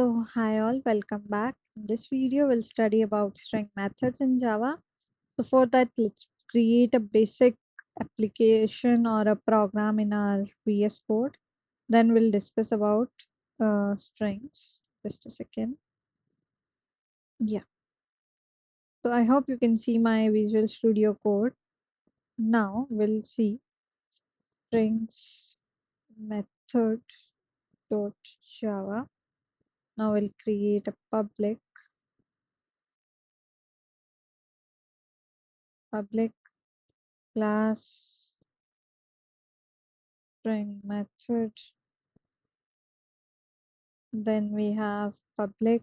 So hi all, welcome back. In this video, we'll study about string methods in Java. So for that, let's create a basic application or a program in our VS Code. Then we'll discuss about strings. Just a second. Yeah. So I hope you can see my Visual Studio Code. Now we'll see strings method dot Java. Now we'll create a public class string method. Then we have public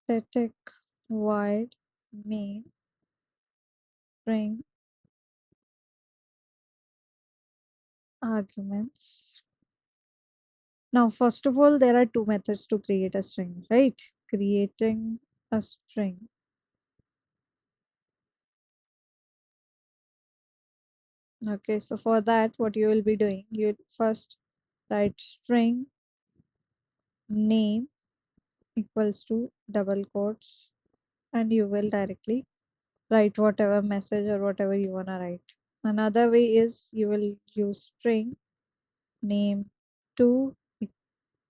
static void main string arguments. Now, first of all, there are two methods to create a string, right? Creating a string. Okay, so for that, what you will be doing, you first write string name equals to double quotes, and you will directly write whatever message or whatever you want to write. Another way is you will use string name to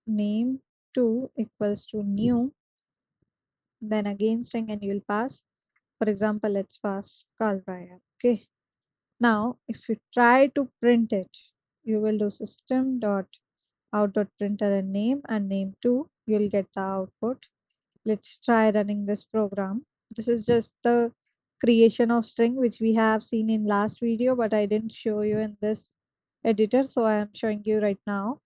name 2 equals to new, then again string, and you will pass, for example, let's pass Kalraya. Okay, now if you try to print it, you will do system dot out dot printer and name 2, you'll get the output. Let's try running this program. This is just the creation of string which we have seen in last video, but I didn't show you in this editor, so I am showing you right now.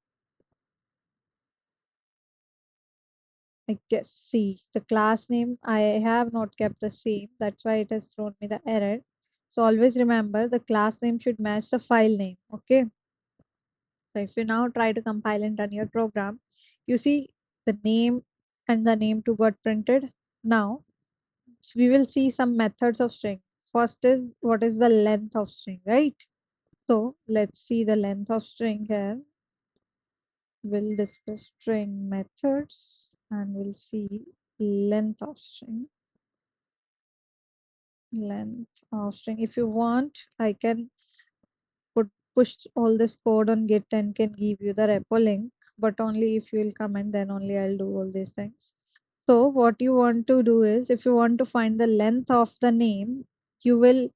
I guess, see, the class name I have not kept the same. That's why it has thrown me the error. So always remember the class name should match the file name. Okay. So if you now try to compile and run your program, you see the name and the name to got printed. Now we will see some methods of string. First is what is the length of string, right? So let's see the length of string here. We'll discuss string methods and we'll see length of string. Length of string. If you want, I can push all this code on Git and can give you the repo link, but only if you will comment, then only I'll do all these things. So what you want to do is, if you want to find the length of the name, you will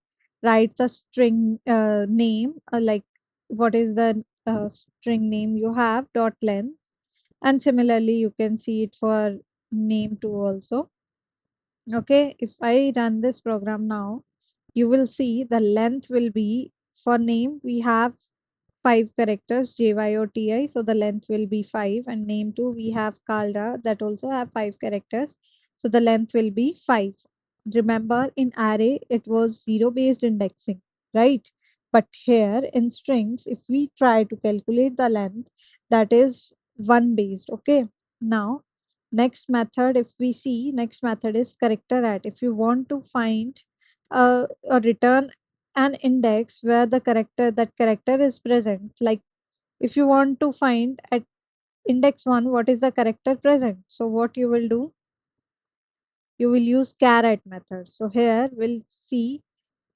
write the string name, like what is the string name you have dot length, and similarly you can see it for name too also. Okay, if I run this program now, you will see the length will be, for name we have 5 characters JYOTI, so the length will be 5, and name 2 we have Kalra that also have 5 characters, so the length will be 5. Remember in array it was 0 based indexing, right? But here in strings, if we try to calculate the length, that is 1 based. Okay, now next method, if we see, next method is charAt. If you want to find or return an index where the character is present, like if you want to find at index 1 what is the character present, so what you will do, you will use charAt method. So here we'll see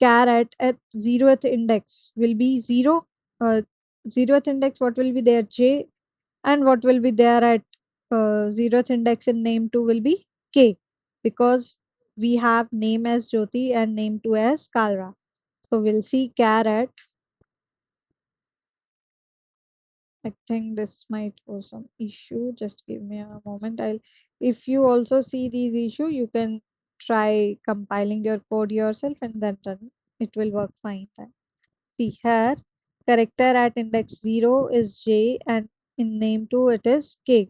charAt at 0th index will be 0, 0th index what will be there, J, and what will be there at 0th index in name 2 will be K, because we have name as Jyoti and name 2 as Kalra. So we'll see charAt. I think this might cause some issue. Just give me a moment. If you also see these issue, you can try compiling your code yourself and then run. It will work fine then. See here, character at index 0 is J and in name 2 it is K.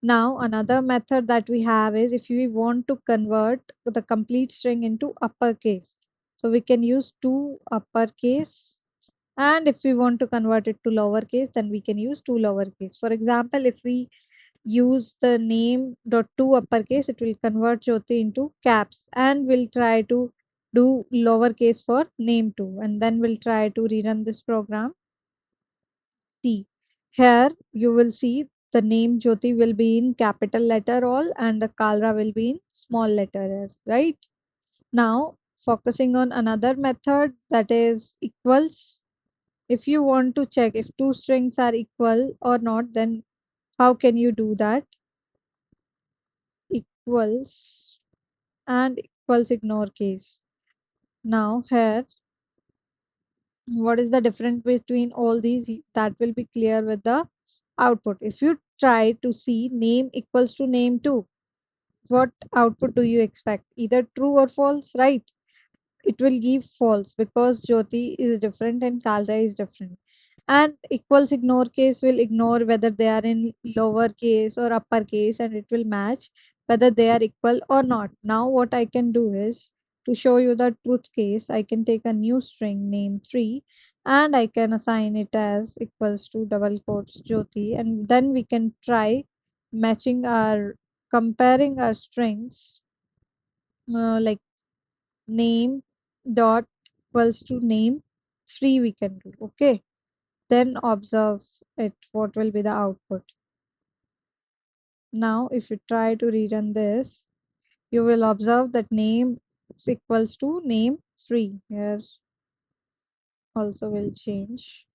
Now another method that we have is if we want to convert the complete string into uppercase. So we can use toUpperCase, and if we want to convert it to lowercase, then we can use toLowerCase. For example, if we use the name dot toUpperCase, it will convert Jyoti into caps, and we'll try to do lowercase for name 2, and then we'll try to rerun this program. See, here you will see the name Jyoti will be in capital letter all and the Kalra will be in small letters, right? Now, focusing on another method, that is equals. If you want to check if two strings are equal or not, then how can you do that? Equals and equals ignore case. Now here, what is the difference between all these? That will be clear with the output. If you try to see name equals to name 2, what output do you expect? Either true or false, right? It will give false because Jyoti is different and Kalra is different. And equals ignore case will ignore whether they are in lower case or upper case, and it will match whether they are equal or not. Now what I can do is, to show you the truth case, I can take a new string name 3 and I can assign it as equals to double quotes Jyoti, and then we can try matching our comparing our strings, like name dot equals to name 3 we can do. Okay, then observe it, what will be the output. Now if you try to rerun this, you will observe that name is equals to name 3. Here also will change.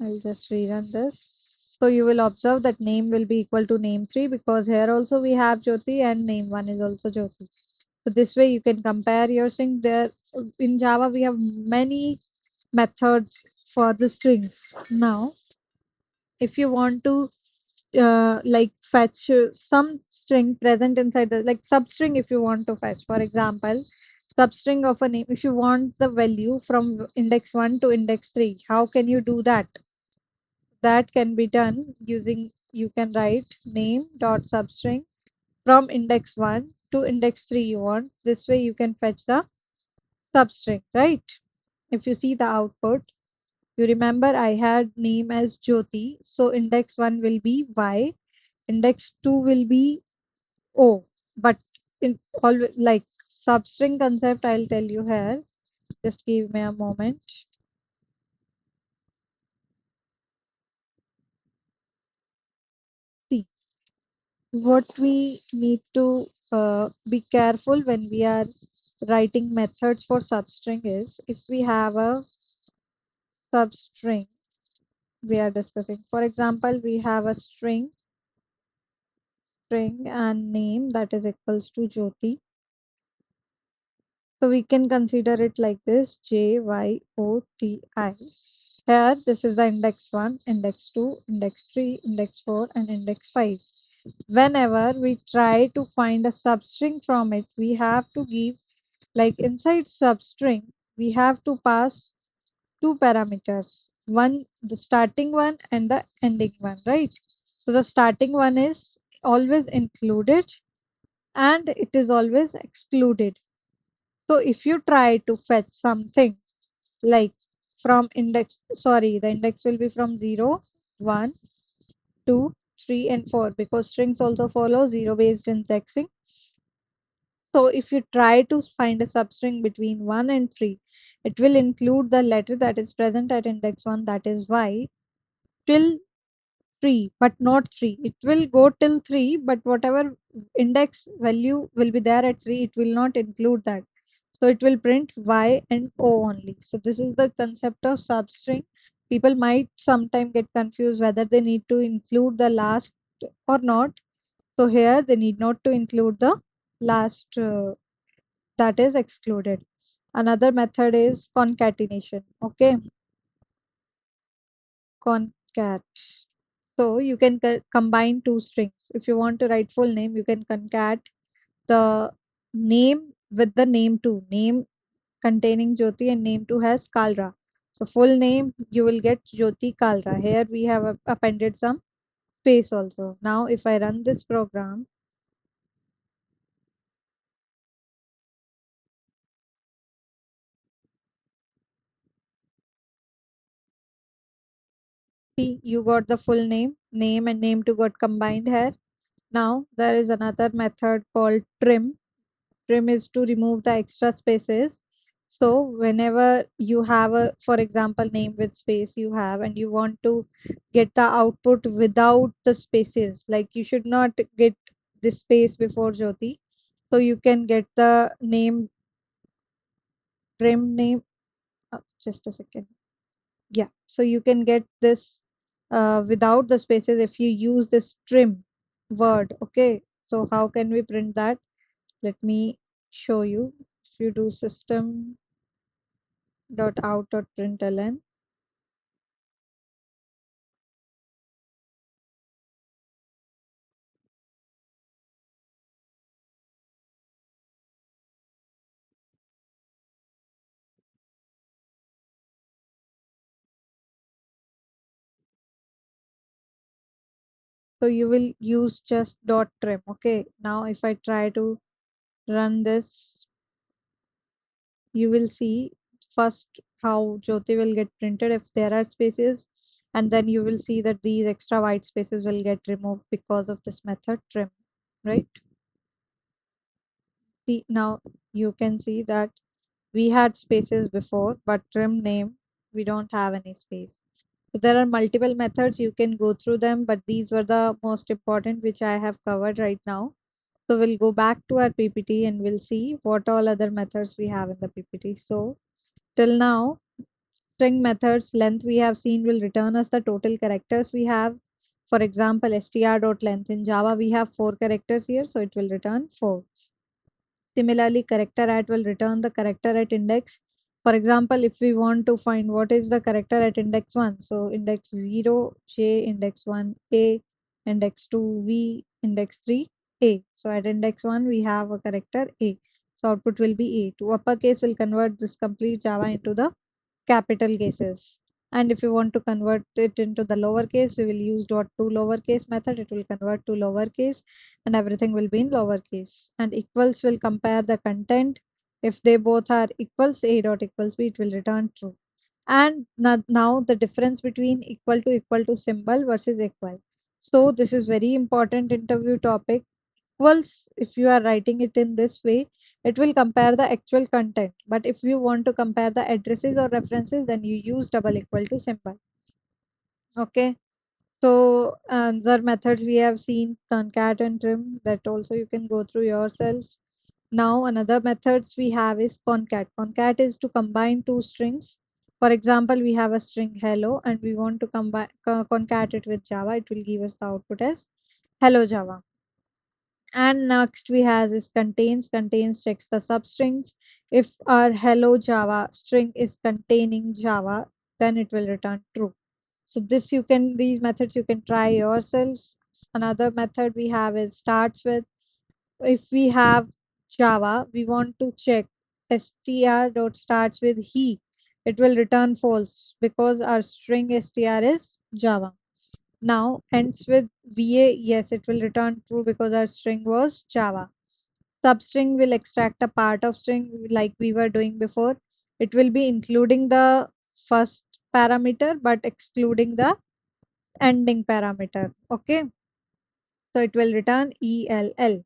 I'll just rerun this. So you will observe that name will be equal to name 3 because here also we have Jyoti and name 1 is also Jyoti. So this way you can compare your string. There in Java we have many methods for the strings. Now if you want to like fetch some string present inside the, like substring, if you want to fetch, for example, substring of a name, if you want the value from index 1 to index 3, how can you do that? That can be done using, you can write name dot substring from index 1 to index 3 you want. This way you can fetch the substring, right? If you see the output, you remember I had name as Jyoti, so index 1 will be Y, index 2 will be O. But in always like substring concept, I'll tell you here. Just give me a moment. See, what we need to be careful when we are writing methods for substring is, if we have a substring we are discussing. For example, we have a string and name that is equals to Jyoti. So we can consider it like this, Jyoti. Here, this is the index 1, index 2, index 3, index 4, and index 5. Whenever we try to find a substring from it, we have to give, like inside substring, we have to pass two parameters. One, the starting one and the ending one, right? So the starting one is always included and it is always excluded. So if you try to fetch something like from index, sorry, the index will be from 0, 1, 2, 3, and 4 because strings also follow 0 based indexing. So if you try to find a substring between 1 and 3, it will include the letter that is present at index 1, that is Y, till 3, but not 3. It will go till 3, but whatever index value will be there at 3, it will not include that. So it will print Y and O only. So this is the concept of substring. People might sometime get confused whether they need to include the last or not. So here they need not to include the last, that is excluded. Another method is concatenation. Okay, concat. So you can combine two strings. If you want to write full name, you can concat the name with the name 2. Name containing Jyoti and name 2 has Kalra. So full name you will get Jyoti Kalra. Here we have appended some space also. Now if I run this program, see, you got the full name and name 2 got combined here. Now there is another method called trim. Trim is to remove the extra spaces. So whenever you have a, for example, name with space you have, and you want to get the output without the spaces, like you should not get the space before Jyoti. So you can get the name, trim name, just a second. Yeah, so you can get this without the spaces if you use this trim word. Okay, so how can we print that? Let me show you. If you do system.out.println, so you will use just dot trim. Okay, now if I try to run this, you will see first how Jyoti will get printed if there are spaces, and then you will see that these extra white spaces will get removed because of this method trim, right? See, now you can see that we had spaces before, but trim name, we don't have any space. So there are multiple methods, you can go through them, but these were the most important which I have covered right now. So we'll go back to our PPT and we'll see what all other methods we have in the PPT. So till now, string methods length we have seen will return us the total characters we have. For example, str.length in Java we have 4 characters here, so it will return 4. Similarly, character@at will return the character at index. For example, if we want to find what is the character at index 1, so index 0, J, index 1, A, index 2, V, index 3, A. So at index 1, we have a character A. So output will be A. toUpperCase will convert this complete Java into the capital cases. And if you want to convert it into the lowercase, we will use dot to lowercase method. It will convert to lowercase and everything will be in lowercase. And equals will compare the content. If they both are equals, A dot equals B, it will return true. And now the difference between equal to symbol versus equal. So this is very important interview topic. Equals, if you are writing it in this way, it will compare the actual content, but if you want to compare the addresses or references, then you use double equal to symbol. Okay, so other methods we have seen concat and trim, that also you can go through yourself. Now another methods we have is concat. Concat is to combine two strings. For example, we have a string hello and we want to combine concat it with Java. It will give us the output as hello Java. And next we has is contains. Contains checks the substrings. If our hello Java string is containing Java, then it will return true. So this you can, these methods you can try yourself. Another method we have is starts with. If we have Java, we want to check str dot starts with he. It will return false because our string str is Java. Now ends with VA, yes, it will return true because our string was Java. Substring will extract a part of string like we were doing before. It will be including the first parameter but excluding the ending parameter. Okay, so it will return ELL.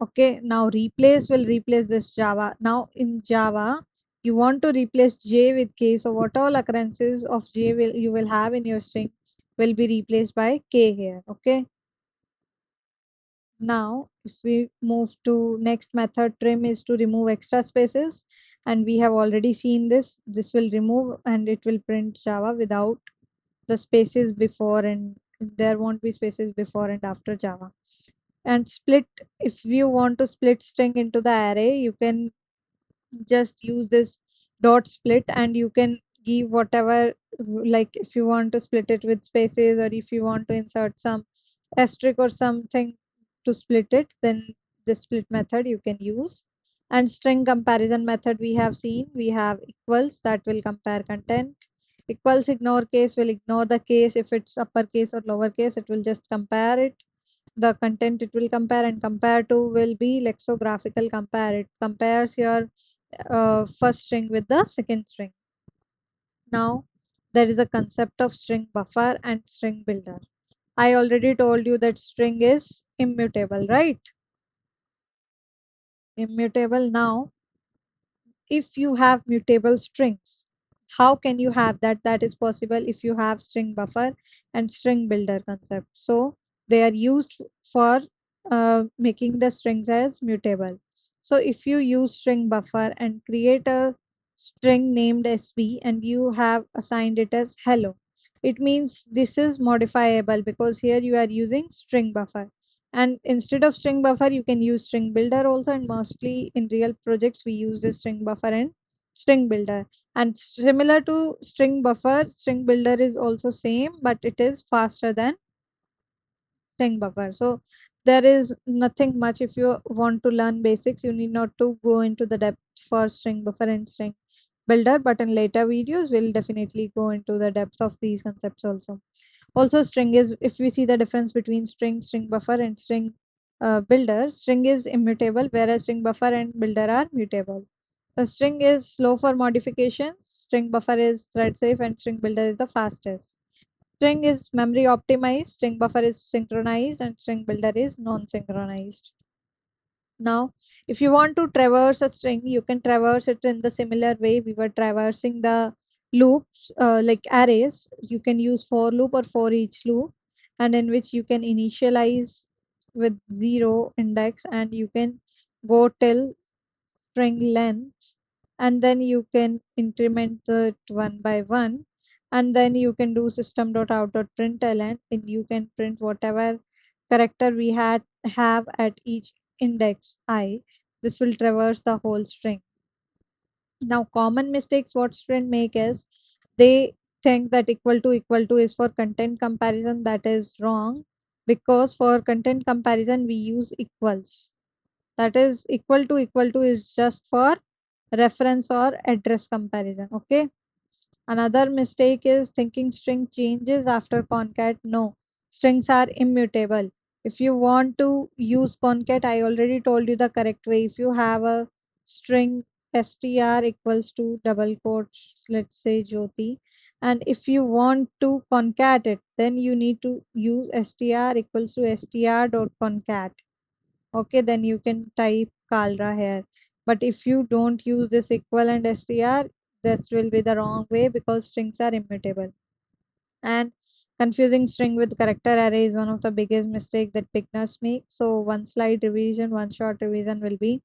Okay, now replace will replace this Java. Now in Java, you want to replace J with K. So what all occurrences of J will you will have in your string will be replaced by K here. Okay. Now, if we move to next method, trim is to remove extra spaces, and we have already seen this. This will remove and it will print Java without the spaces before, and there won't be spaces before and after Java. And split, if you want to split string into the array, you can just use this dot split and you can give whatever, like if you want to split it with spaces or if you want to insert some asterisk or something to split it, then the split method you can use. And string comparison method we have seen, we have equals that will compare content. Equals ignore case will ignore the case, if it's uppercase or lowercase it will just compare it, the content it will compare. And compare to will be lexicographical compare, it compares your first string with the second string. Now there is a concept of string buffer and string builder. I already told you that string is immutable, right? Immutable. Now if you have mutable strings. How can you have that? That is possible if you have string buffer and string builder concept. So they are used for making the strings as mutable. So if you use string buffer and create a string named sb and you have assigned it as hello, it means this is modifiable because here you are using string buffer. And instead of string buffer, you can use string builder also. And mostly in real projects, we use the string buffer and string builder. And similar to string buffer, string builder is also same, but it is faster than string buffer. So there is nothing much. If you want to learn basics, you need not to go into the depth for string buffer and string builder. But in later videos, we'll definitely go into the depth of these concepts also. Also, string is, if we see the difference between string buffer and string builder, string is immutable, whereas string buffer and builder are mutable. The string is slow for modifications, string buffer is thread safe, and string builder is the fastest. String is memory optimized, string buffer is synchronized, and string builder is non-synchronized. Now, if you want to traverse a string, you can traverse it in the similar way we were traversing the loops, like arrays. You can use for loop or for each loop, and in which you can initialize with 0 index, and you can go till string length, and then you can increment it one by one, and then you can do system.out.println, and you can print whatever character we have at each index I. This will traverse the whole string. Now, common mistakes what students make is they think that equal to is for content comparison. That is wrong, because for content comparison we use equals. That is equal to is just for reference or address comparison. Okay. Another mistake is thinking string changes after concat. No, strings are immutable. If you want to use concat, I already told you the correct way. If you have a string str equals to double quotes, let's say Jyoti, and if you want to concat it, then you need to use str equals to str dot concat. Okay, then you can type Kalra here. But if you don't use this equal and str, this will be the wrong way because strings are immutable. And confusing string with character array is one of the biggest mistakes that beginners make. So one slide revision, one short revision will be: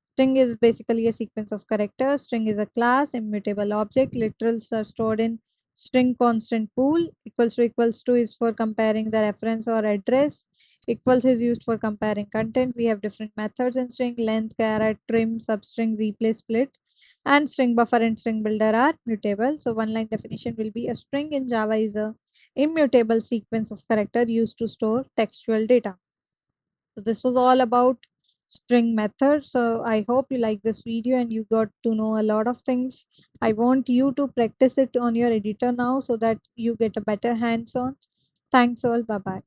string is basically a sequence of characters. String is a class, immutable object. Literals are stored in string constant pool. Equals to is for comparing the reference or address. Equals is used for comparing content. We have different methods in string: length, charAt, trim, substring, replace, split. And string buffer and string builder are mutable. So one line definition will be: a string in Java is a immutable sequence of character used to store textual data. So this was all about string method. So I hope you like this video and you got to know a lot of things. I want you to practice it on your editor now so that you get a better hands on. Thanks all. Bye bye.